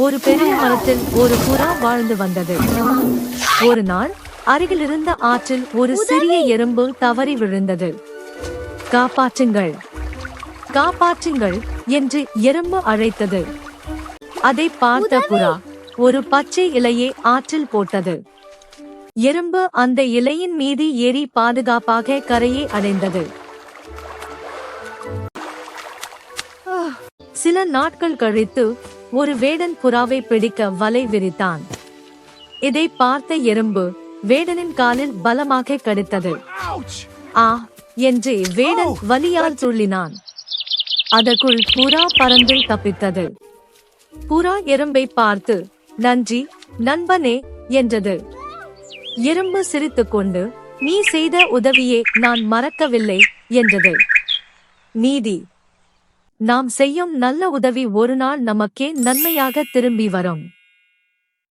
ஒரு பெரிய மரத்தில் ஒரு புறா வாழ்ந்து வந்தது. ஒரு நாள் அருகில் இருந்த ஆற்றில் ஒரு சிறிய எறும்பு தவறி விழுந்தது. காப்பாற்றுங்கள், காப்பாற்றுங்கள் என்று எறும்பு அழைத்தது. அதை பார்த்த புறா ஒரு பச்சை இலையை ஆற்றில் போட்டது. எறும்பு அந்த இலையின் மீது ஏறி பாதுகாப்பாக கரையை அடைந்தது. சில நாட்கள் கழித்து ஒரு வேடன் புறாவை பிடிக்க வலை விரித்தான். இதை பார்த்த எறும்பு வேடனின் காலில் பலமாக கடித்தது. ஆ என்று வேடன் வலியால் துள்ளினான். அதற்குள் புறா பறந்து தப்பித்தது. புறா எறும்பை பார்த்து நன்றி நண்பனே என்றது. எறும்பு சிரித்துக்கொண்டு நீ செய்த உதவியை நான் மறக்கவில்லை என்றது. நீதி: நாம் செய்யும் நல்ல உதவி ஒரு நாள் நமக்கே நன்மையாக திரும்பி வரும்.